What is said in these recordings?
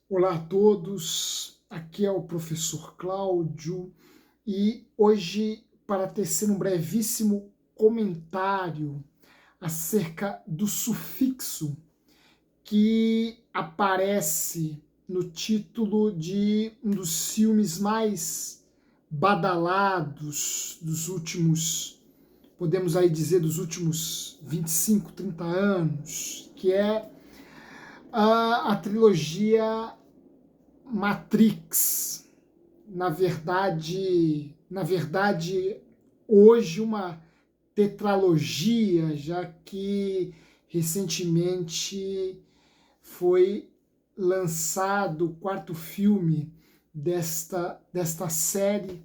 Olá a todos, aqui é o professor Cláudio e hoje, para tecer um brevíssimo comentário acerca do sufixo que aparece no título de um dos filmes mais badalados dos últimos, podemos aí dizer, dos últimos 25, 30 anos, que é a trilogia Matrix, na verdade, hoje uma tetralogia, já que recentemente foi lançado o quarto filme desta série,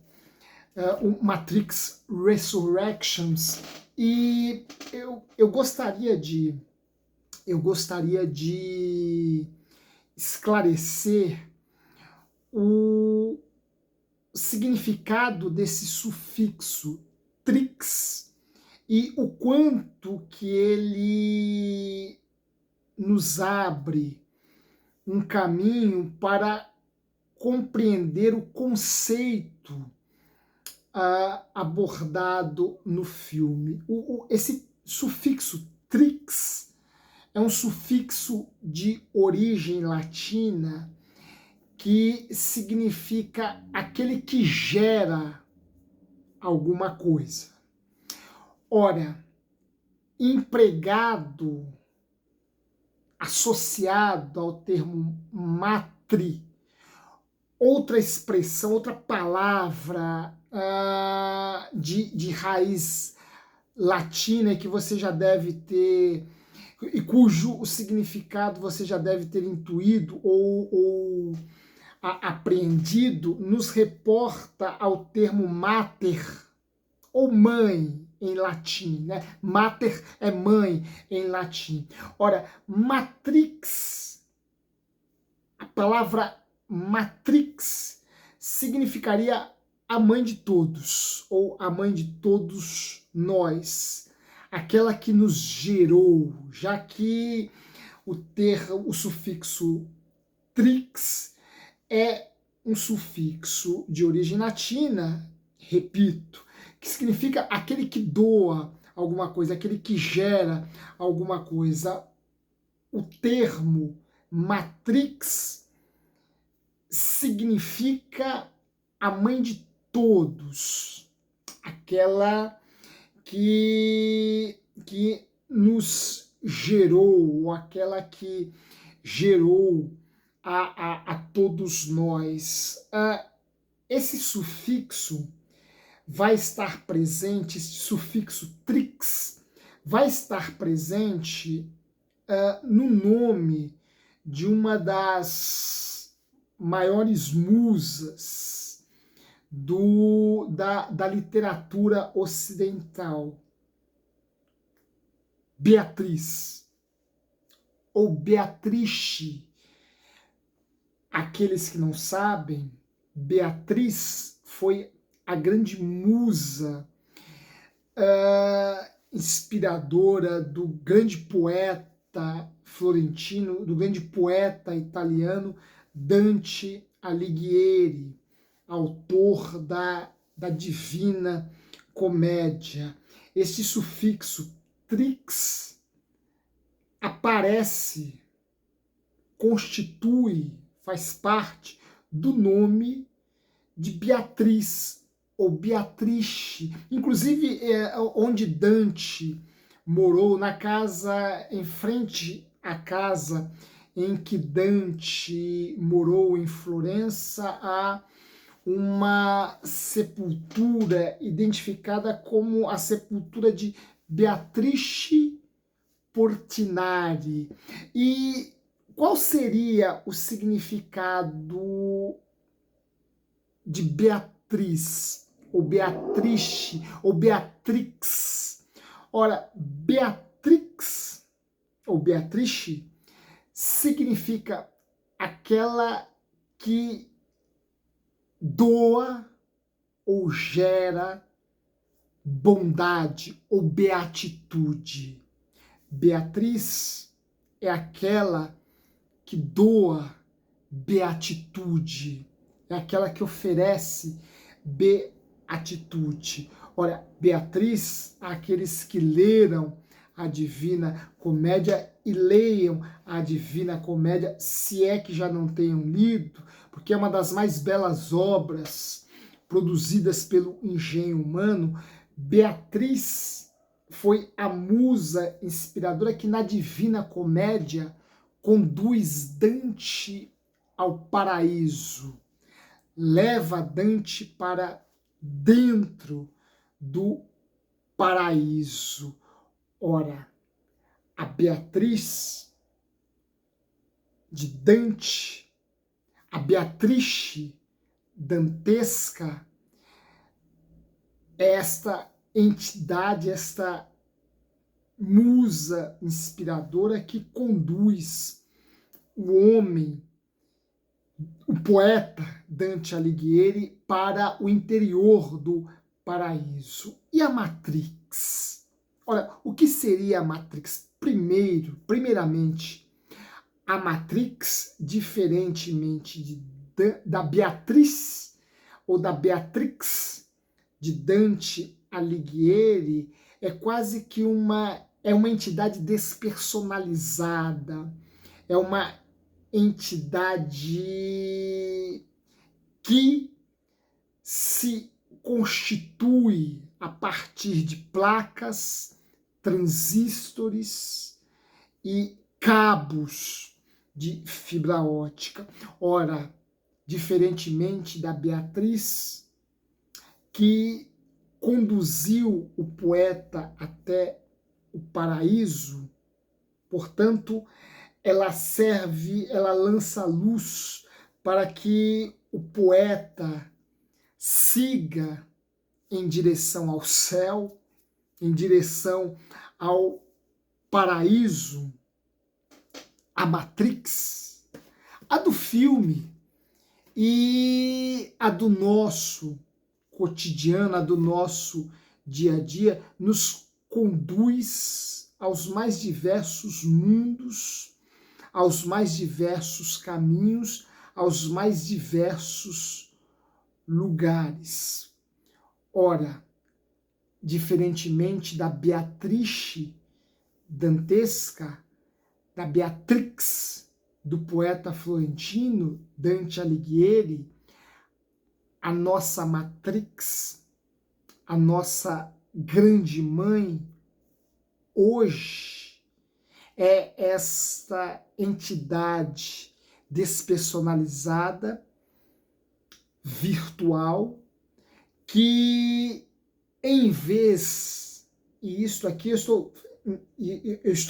o Matrix Resurrections, e eu gostaria de esclarecer o significado desse sufixo trix e o quanto que ele nos abre um caminho para compreender o conceito abordado no filme. Esse sufixo trix é um sufixo de origem latina que significa aquele que gera alguma coisa. Ora, empregado, associado ao termo matri, outra expressão, outra palavra de raiz latina que você já deve ter, e cujo o significado você já deve ter intuído ou apreendido, nos reporta ao termo mater, ou mãe em latim, né? Mater é mãe em latim. Ora, matrix, a palavra matrix significaria a mãe de todos, ou a mãe de todos nós, aquela que nos gerou, já que o sufixo trix é um sufixo de origem latina, repito, que significa aquele que doa alguma coisa, aquele que gera alguma coisa. O termo matrix significa a mãe de todos, aquela que nos gerou, aquela que gerou a todos nós. Esse sufixo vai estar presente, esse sufixo trix vai estar presente no nome de uma das maiores musas da literatura ocidental, Beatriz, ou Beatrice. Aqueles que não sabem, Beatriz foi a grande musa inspiradora do grande poeta florentino, do grande poeta italiano Dante Alighieri, autor da Divina Comédia. Esse sufixo trix aparece, constitui, faz parte do nome de Beatriz ou Beatrice, inclusive onde Dante morou, na casa em frente à casa em que Dante morou em Florença, há uma sepultura identificada como a sepultura de Beatrice Portinari. E qual seria o significado de Beatriz, ou Beatrice, ou Beatrix? Ora, Beatrix, ou Beatrice, significa aquela que doa ou gera bondade ou beatitude. Beatriz é aquela que doa, beatitude, é aquela que oferece beatitude. Ora, Beatriz, aqueles que leram a Divina Comédia e leiam a Divina Comédia, se é que já não tenham lido, porque é uma das mais belas obras produzidas pelo engenho humano. Beatriz foi a musa inspiradora que na Divina Comédia conduz Dante ao paraíso, leva Dante para dentro do paraíso. Ora, a Beatriz de Dante, a Beatrice dantesca, é esta entidade, esta musa inspiradora que conduz o homem, o poeta Dante Alighieri, para o interior do paraíso. E a Matrix? Olha, o que seria a Matrix? Primeiramente, a Matrix, diferentemente da Beatriz ou da Beatrix de Dante Alighieri, é quase que uma entidade despersonalizada, é uma entidade que se constitui a partir de placas, transistores e cabos de fibra ótica. Ora, diferentemente da Beatriz, que conduziu o poeta até o paraíso, portanto, ela lança luz para que o poeta siga em direção ao céu, em direção ao paraíso. A Matrix, a do filme e a do nosso cotidiano, a do nosso dia a dia, nos conduz aos mais diversos mundos, aos mais diversos caminhos, aos mais diversos lugares. Ora, diferentemente da Beatrice dantesca, da Beatrix do poeta florentino Dante Alighieri, a nossa Matrix, a nossa grande mãe, hoje é esta entidade despersonalizada, virtual, que em vez, e isso aqui eu estou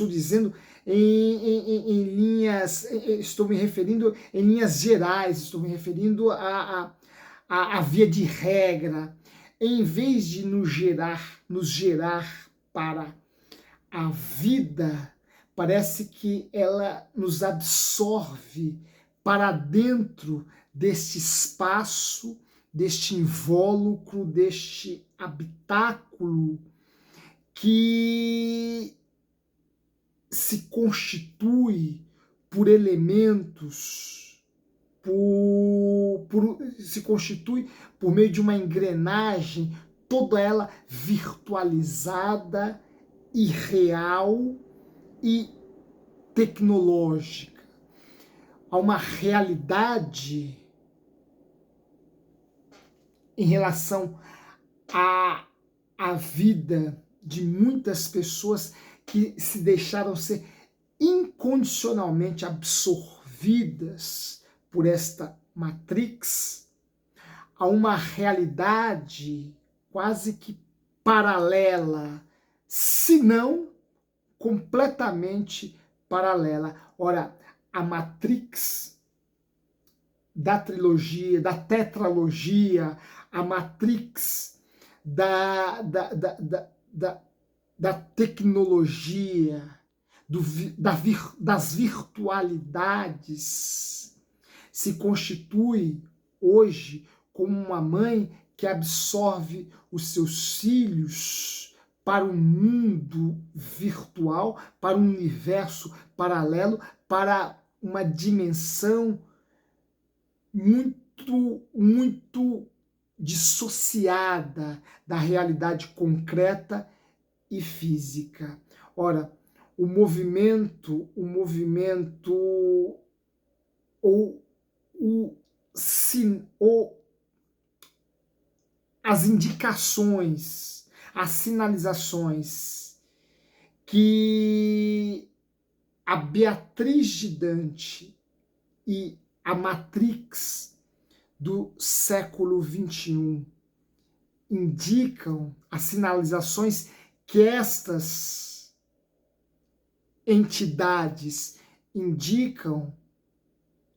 dizendo em linhas, estou me referindo em linhas gerais, estou me referindo a via de regra, em vez de nos gerar para a vida, parece que ela nos absorve para dentro deste espaço, deste invólucro, deste habitáculo que se constitui por elementos, se constitui por meio de uma engrenagem, toda ela virtualizada, irreal e tecnológica. Há uma realidade em relação à vida de muitas pessoas que se deixaram ser incondicionalmente absorvidas por esta Matrix, a uma realidade quase que paralela, se não completamente paralela. Ora, a Matrix da trilogia, da tetralogia, a Matrix da tecnologia, das virtualidades, se constitui hoje como uma mãe que absorve os seus filhos para um mundo virtual, para um universo paralelo, para uma dimensão muito dissociada da realidade concreta e física. Ora, o movimento ou as indicações, as sinalizações que a Beatriz de Dante e a Matrix do século XXI indicam, as sinalizações que estas entidades indicam,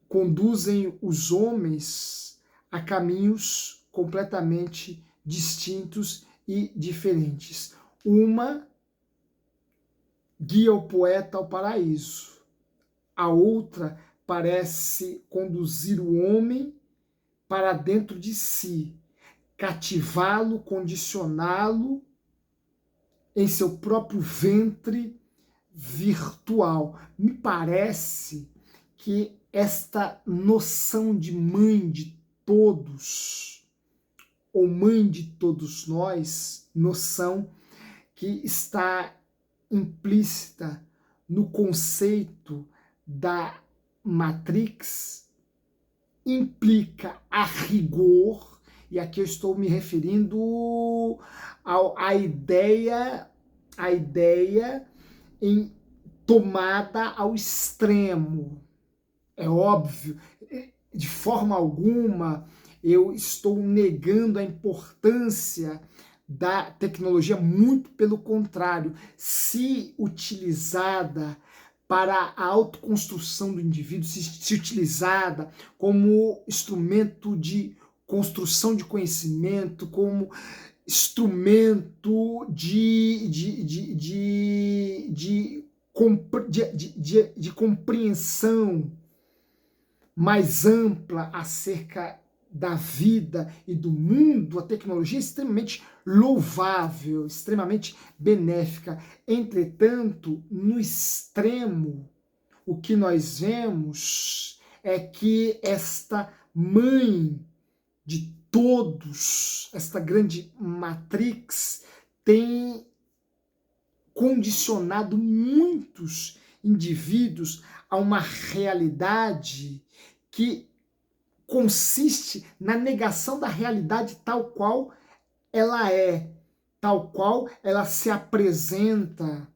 conduzem os homens a caminhos completamente distintos e diferentes. Uma guia o poeta ao paraíso, a outra parece conduzir o homem para dentro de si, cativá-lo, condicioná-lo em seu próprio ventre virtual. Me parece que esta noção de mãe de todos, ou mãe de todos nós, noção que está implícita no conceito da Matrix, implica a rigor, e aqui eu estou me referindo à ideia em tomada ao extremo. É óbvio, de forma alguma eu estou negando a importância da tecnologia, muito pelo contrário, se utilizada para a autoconstrução do indivíduo, se utilizada como instrumento de construção de conhecimento, como instrumento de compreensão mais ampla acerca da vida e do mundo, a tecnologia é extremamente louvável, extremamente benéfica. Entretanto, no extremo, o que nós vemos é que esta mãe de todos, esta grande Matrix, tem condicionado muitos indivíduos a uma realidade que consiste na negação da realidade tal qual ela é, tal qual ela se apresenta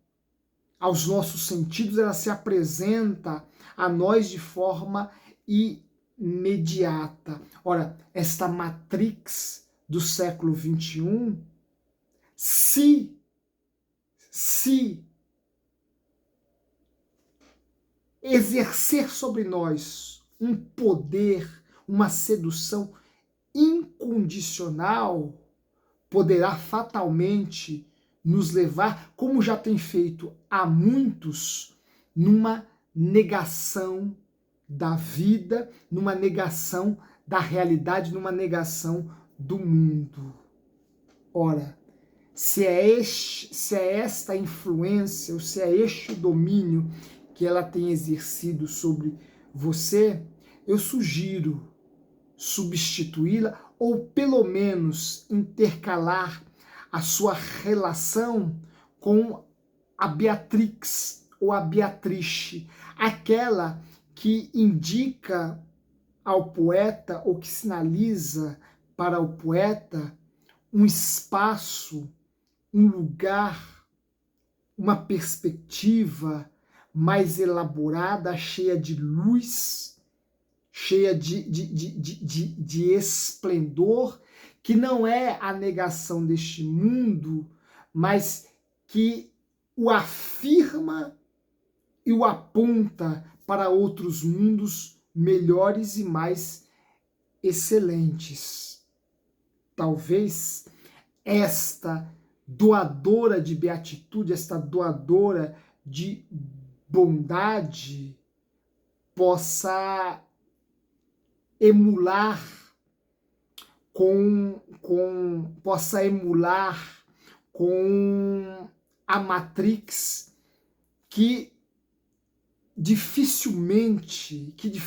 aos nossos sentidos, ela se apresenta a nós de forma imediata. Ora, esta Matrix do século XXI, se exercer sobre nós um poder, uma sedução incondicional, poderá fatalmente nos levar, como já tem feito a muitos, numa negação da vida, numa negação da realidade, numa negação do mundo. Ora, se é esta influência, ou se é este o domínio que ela tem exercido sobre você, eu sugiro substituí-la ou pelo menos intercalar a sua relação com a Beatrix ou a Beatrice, aquela que indica ao poeta ou que sinaliza para o poeta um espaço, um lugar, uma perspectiva mais elaborada, cheia de luz, cheia de esplendor, que não é a negação deste mundo, mas que o afirma e o aponta para outros mundos melhores e mais excelentes. Talvez esta doadora de beatitude, esta doadora de bondade, possa emular com a Matrix, que dificilmente, que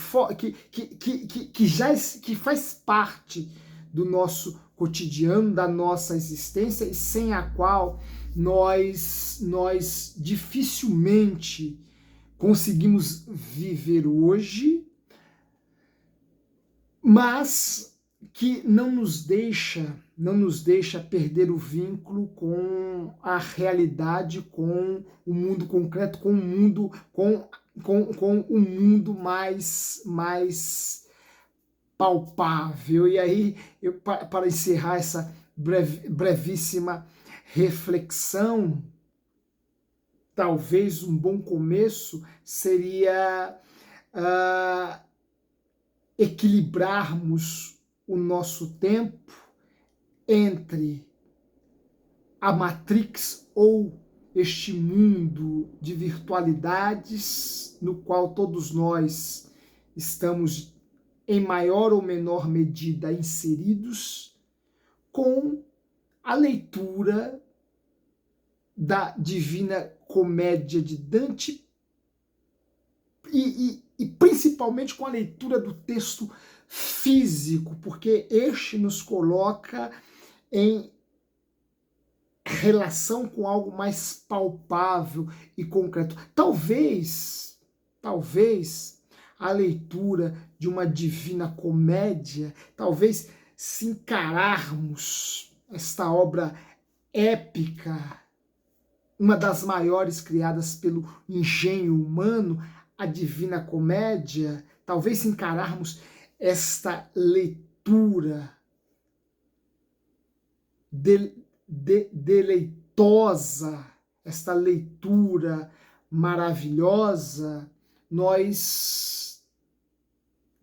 faz parte do nosso cotidiano, da nossa existência, e sem a qual nós dificilmente conseguimos viver hoje, mas que não nos deixa perder o vínculo com a realidade, com o mundo concreto, com o mundo mais palpável. E aí, para encerrar essa brevíssima reflexão, talvez um bom começo seria equilibrarmos o nosso tempo entre a Matrix ou este mundo de virtualidades no qual todos nós estamos em maior ou menor medida inseridos, com a leitura da Divina Comédia de Dante e principalmente com a leitura do texto físico, porque este nos coloca em relação com algo mais palpável e concreto. Talvez a leitura de uma Divina Comédia, talvez se encararmos esta obra épica, uma das maiores criadas pelo engenho humano, a Divina Comédia, talvez se encararmos esta leitura deleitosa, esta leitura maravilhosa, nós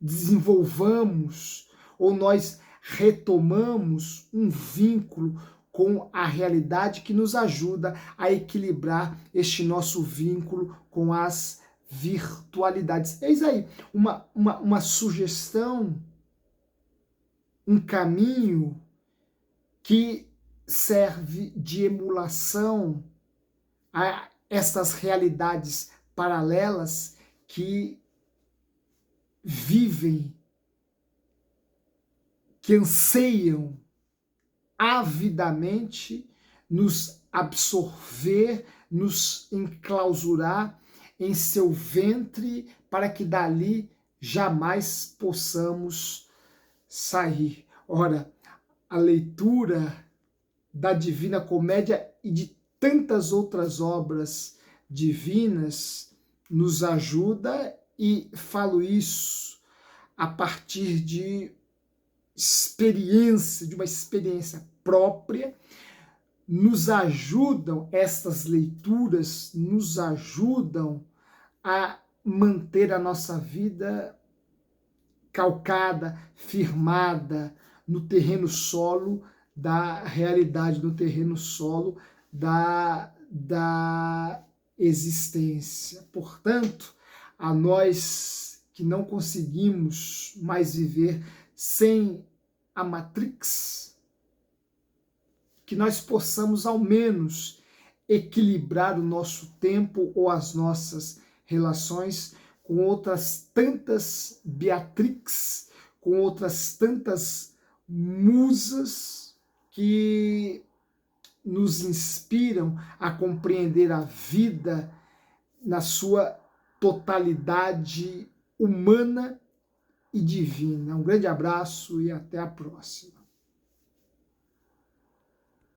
desenvolvamos ou nós retomamos um vínculo com a realidade que nos ajuda a equilibrar este nosso vínculo com as virtualidades. Eis aí uma sugestão, um caminho que serve de emulação a estas realidades paralelas que vivem, que anseiam avidamente nos absorver, nos enclausurar em seu ventre, para que dali jamais possamos sair. Ora, a leitura da Divina Comédia e de tantas outras obras divinas nos ajuda, e falo isso a partir de uma experiência própria. Nos ajudam, estas leituras nos ajudam a manter a nossa vida calcada, firmada no terreno solo da realidade, no terreno solo da existência. Portanto, a nós que não conseguimos mais viver sem a Matrix, que nós possamos ao menos equilibrar o nosso tempo ou as nossas relações com outras tantas Beatrix, com outras tantas musas que nos inspiram a compreender a vida na sua totalidade humana e divina. Um grande abraço e até a próxima.